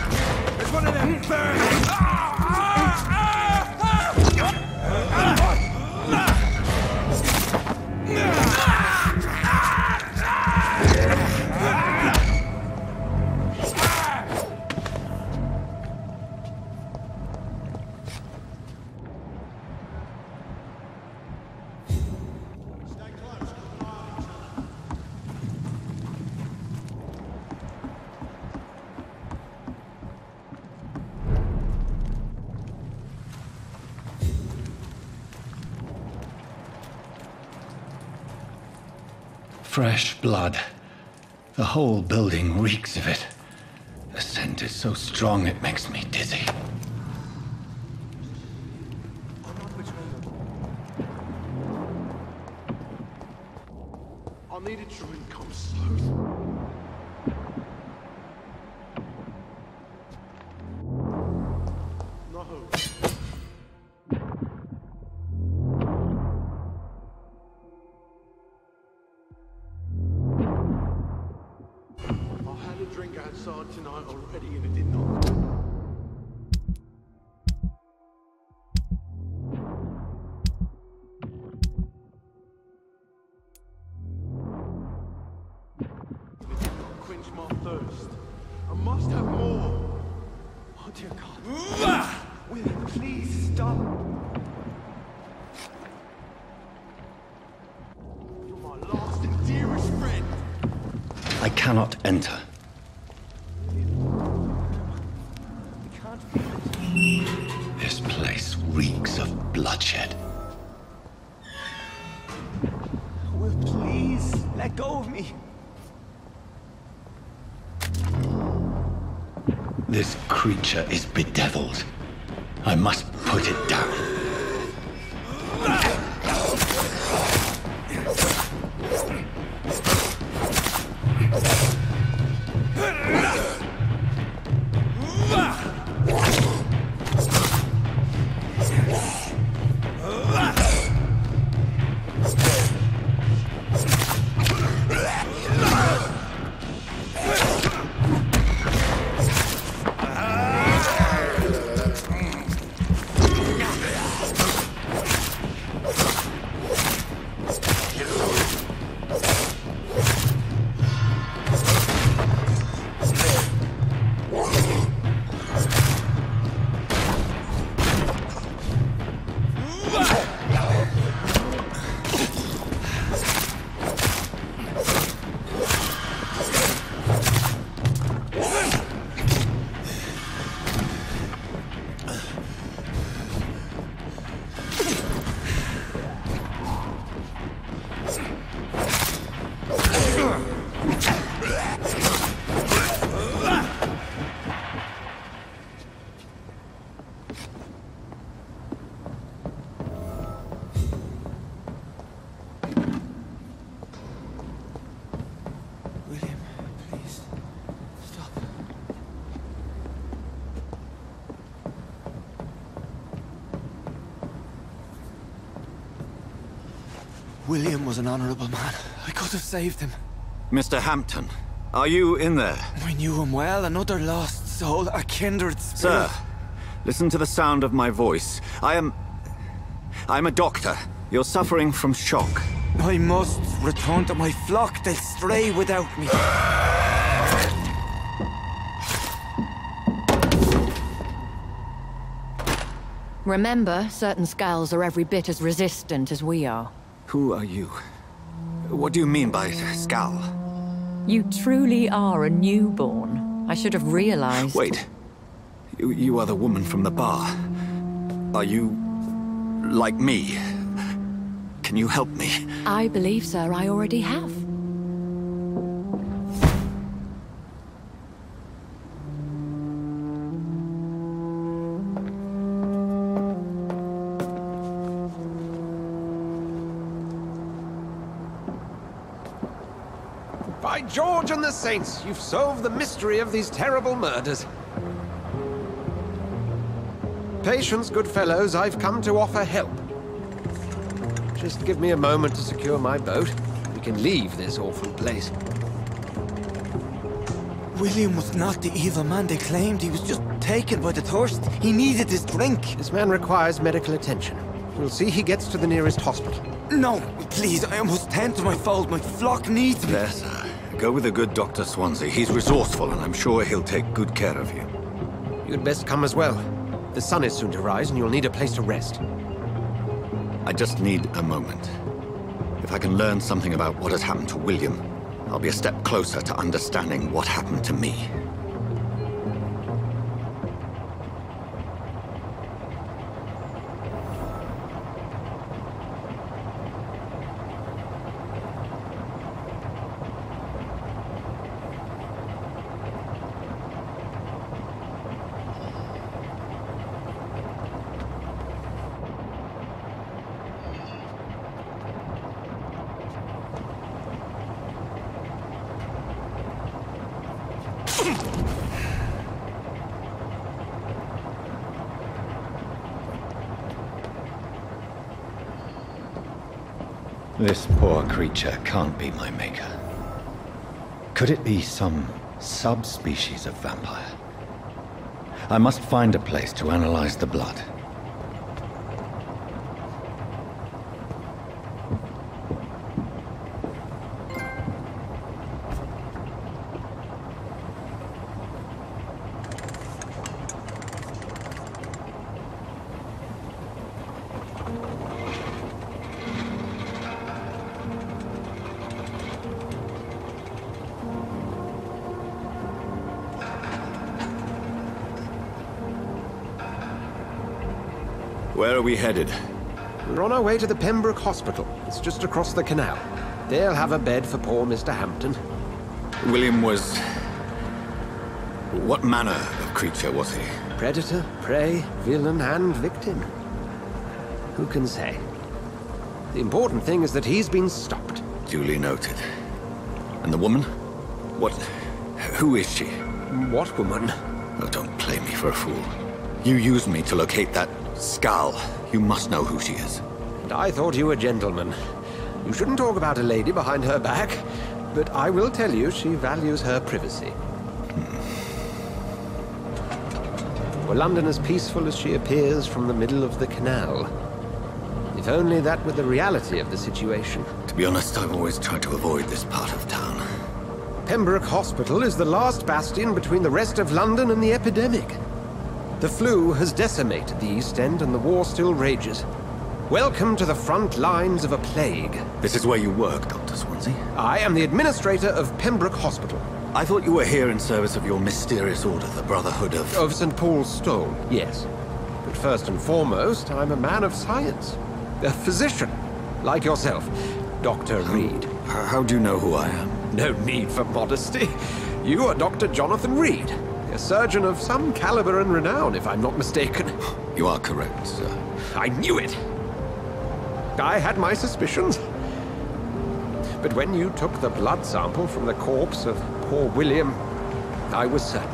There's one of them birds! Fresh blood. The whole building reeks of it. The scent is so strong it makes me dizzy. I needed to come slow. No. I had a drink outside tonight already and it did not. Quench my thirst. I must have more. Oh dear God. William, please stop. You're my last and dearest friend. I cannot enter. This place reeks of bloodshed. Will, please let go of me. This creature is bedeviled. I must put it down. William was an honorable man. I could have saved him. Mr. Hampton, are you in there? I knew him well, another lost soul, a kindred spirit. Sir, listen to the sound of my voice. I'm a doctor. You're suffering from shock. I must return to my flock. They'll stray without me. Remember, certain skulls are every bit as resistant as we are. Who are you? What do you mean by skull? You truly are a newborn. I should have realized. Wait. You are the woman from the bar. Are you like me? Can you help me? I believe, sir, I already have. By George and the saints, you've solved the mystery of these terrible murders. Patience, good fellows, I've come to offer help. Just give me a moment to secure my boat. We can leave this awful place. William was not the evil man they claimed. He was just taken by the thirst. He needed his drink. This man requires medical attention. We'll see he gets to the nearest hospital. No, please, I must tend to my fold. My flock needs me. There, sir. Go with the good Dr. Swansea. He's resourceful, and I'm sure he'll take good care of you. You'd best come as well. The sun is soon to rise, and you'll need a place to rest. I just need a moment. If I can learn something about what has happened to William, I'll be a step closer to understanding what happened to me. This poor creature can't be my maker. Could it be some subspecies of vampire? I must find a place to analyze the blood. Where are we headed? We're on our way to the Pembroke Hospital. It's just across the canal. They'll have a bed for poor Mr. Hampton. William was... what manner of creature was he? Predator, prey, villain, and victim. Who can say? The important thing is that he's been stopped. Duly noted. And the woman? What... who is she? What woman? Oh, don't play me for a fool. You used me to locate that skull. You must know who she is. But I thought you a gentleman. You shouldn't talk about a lady behind her back. But I will tell you she values her privacy. Were London as peaceful as she appears from the middle of the canal? If only that were the reality of the situation. To be honest, I've always tried to avoid this part of town. Pembroke Hospital is the last bastion between the rest of London and the epidemic. The flu has decimated the East End and the war still rages. Welcome to the front lines of a plague. This is where you work, Dr. Swansea? I am the administrator of Pembroke Hospital. I thought you were here in service of your mysterious order, the Brotherhood of... Of St. Paul's Stone, yes. But first and foremost, I'm a man of science. A physician, like yourself, Dr. Reid. How do you know who I am? No need for modesty. You are Dr. Jonathan Reid. A surgeon of some caliber and renown, if I'm not mistaken. You are correct, sir. I knew it! I had my suspicions. But when you took the blood sample from the corpse of poor William, I was certain.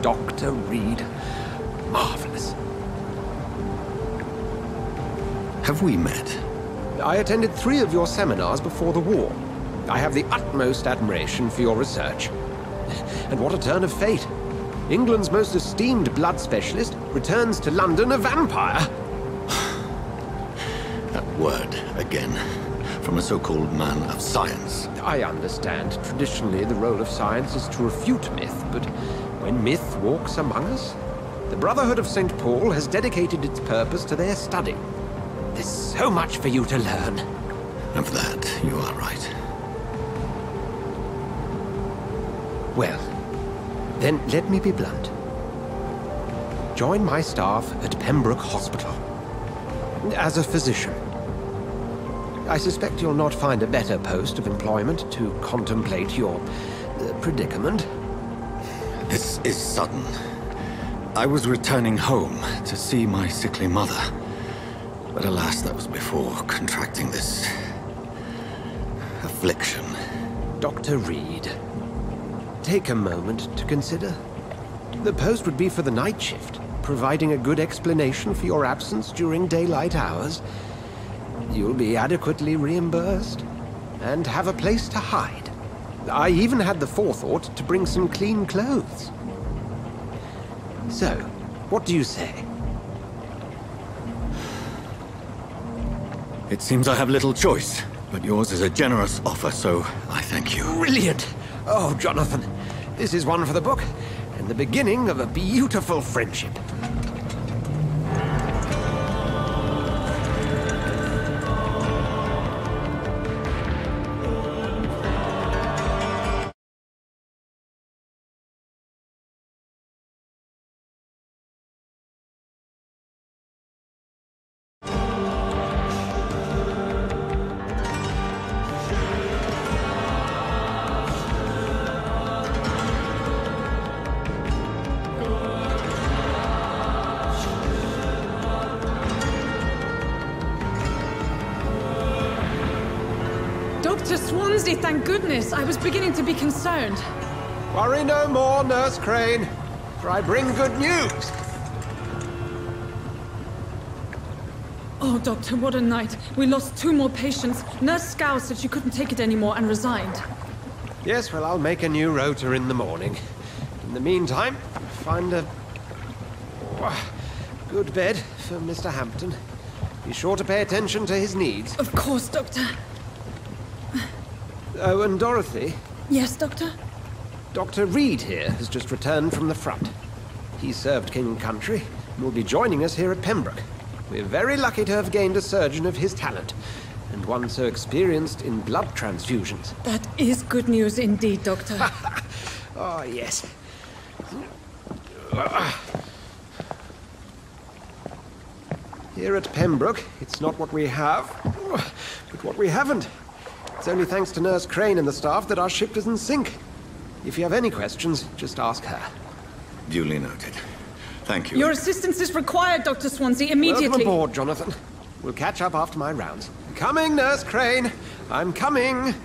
Dr. Reid. Marvelous. Have we met? I attended 3 of your seminars before the war. I have the utmost admiration for your research. And what a turn of fate. England's most esteemed blood specialist returns to London a vampire. That word, again. From a so-called man of science. I understand. Traditionally, the role of science is to refute myth, but when myth walks among us, the Brotherhood of St. Paul has dedicated its purpose to their study. There's so much for you to learn. Of that, you are right. Well, then let me be blunt. Join my staff at Pembroke Hospital. As a physician. I suspect you'll not find a better post of employment to contemplate your predicament. This is sudden. I was returning home to see my sickly mother. But alas, that was before contracting this affliction. Dr. Reid, take a moment to consider. The post would be for the night shift, providing a good explanation for your absence during daylight hours. You'll be adequately reimbursed, and have a place to hide. I even had the forethought to bring some clean clothes. So, what do you say? It seems I have little choice, but yours is a generous offer, so I thank you. Brilliant! Oh, Jonathan, this is one for the book, and the beginning of a beautiful friendship. Dr. Swansea, thank goodness. I was beginning to be concerned. Worry no more, Nurse Crane, for I bring good news. Oh, Doctor, what a night. We lost 2 more patients. Nurse Scow said she couldn't take it anymore and resigned. Yes, well, I'll make a new rota in the morning. In the meantime, find a good bed for Mr. Hampton. Be sure to pay attention to his needs. Of course, Doctor. Oh, and Dorothy? Yes, Doctor? Dr. Reid here has just returned from the front. He served King and Country and will be joining us here at Pembroke. We're very lucky to have gained a surgeon of his talent, and one so experienced in blood transfusions. That is good news indeed, Doctor. Oh, yes. Here at Pembroke, it's not what we have, but what we haven't. It's only thanks to Nurse Crane and the staff that our ship doesn't sink. If you have any questions, just ask her. Duly noted. Thank you. Your assistance is required, Dr. Swansea, immediately. Welcome aboard, Jonathan. We'll catch up after my rounds. Coming, Nurse Crane. I'm coming.